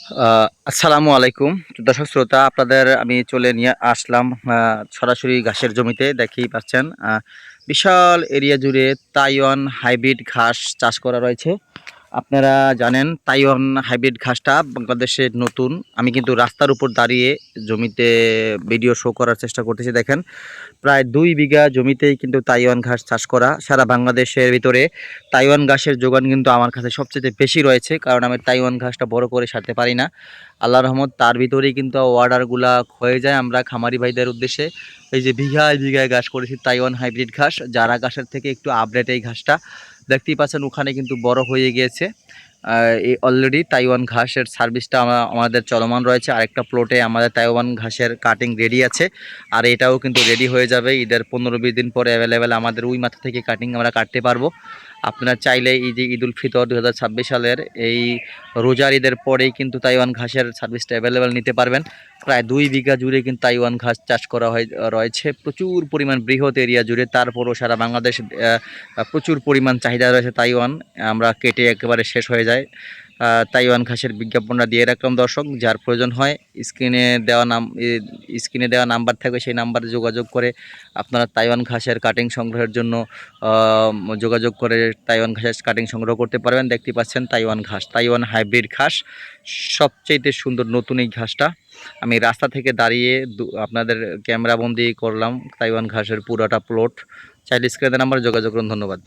আসসালামু আলাইকুম দর্শক শ্রোতা, আপনাদের আমি চলে নিয়ে আসলাম সরাসরি ঘাসের জমিতে। দেখেই পাচ্ছেন বিশাল এরিয়া জুড়ে তাইওয়ান হাইব্রিড ঘাস চাষ করা রয়েছে। আপনারা জানেন তাইওয়ান হাইব্রিড ঘাসটা বাংলাদেশে নতুন। আমি কিন্তু রাস্তার উপর দাঁড়িয়ে জমিতে ভিডিও শো করার চেষ্টা করতেছি। দেখেন প্রায় 2 বিঘা জমিতেই কিন্তু তাইওয়ান ঘাস চাষ করা। সারা বাংলাদেশের ভিতরে তাইওয়ান ঘাসের যোগান কিন্তু আমার কাছে সবচেয়ে বেশি রয়েছে, কারণ আমি তাইওয়ান ঘাসটা বড় করে সারতে পারি না। আল্লাহর রহমত তার ভিতরেই কিন্তু অর্ডারগুলা হয়ে যায় আমরা খামারি ভাইদের উদ্দেশ্যে। এই যে বিঘায় বিঘায় ঘাস করেছি তাইওয়ান হাইব্রিড ঘাস, যারা ঘাসের থেকে একটু আপডেট এই ঘাসটা দেখতেই পাচ্ছেন ওখানে কিন্তু বড় হয়ে গিয়েছে। এই অলরেডি তাইওয়ান ঘাসের সার্ভিসটা আমাদের চলমান রয়েছে। আরেকটা প্লটে আমাদের তাইওয়ান ঘাসের কাটিং রেডি আছে, আর এটাও কিন্তু রেডি হয়ে যাবে ঈদের 15-20 দিন পরে অ্যাভেলেবেল। আমাদের ওই মাথা থেকে কাটিং আমরা কাটতে পারবো। আপনারা চাইলে এই যে ঈদুল ফিতর 2026 সালের এই রোজার ঈদের পরেই কিন্তু তাইওয়ান ঘাসের সার্ভিসটা অ্যাভেলেবেল নিতে পারবেন। প্রায় 2 বিঘা জুড়ে কিন্তু তাইওয়ান ঘাস চাষ করা রয়েছে প্রচুর পরিমাণ বৃহৎ এরিয়া জুড়ে। তারপরও সারা বাংলাদেশ প্রচুর পরিমাণ চাহিদা রয়েছে তাইওয়ান, আমরা কেটে একেবারে শেষ হয়ে যায়। তাইওয়ান ঘাসের বিজ্ঞাপনটা দিয়ে রাখলাম দর্শক, যার প্রয়োজন হয় স্ক্রিনে দেওয়া নাম্বার থাকবে, সেই নাম্বারে যোগাযোগ করে আপনারা তাইওয়ান ঘাসের কাটিং সংগ্রহের জন্য যোগাযোগ করে তাইওয়ান ঘাসের কাটিং সংগ্রহ করতে পারবেন। দেখতে পাচ্ছেন তাইওয়ান ঘাস, তাইওয়ান হাইব্রিড ঘাস, সবচেয়ে সুন্দর নতুন এই ঘাসটা। আমি রাস্তা থেকে দাঁড়িয়ে আপনাদের ক্যামেরাবন্দি করলাম তাইওয়ান ঘাসের পুরোটা প্লট। চাইলে স্ক্রিনে নাম্বার যোগাযোগ করুন। ধন্যবাদ।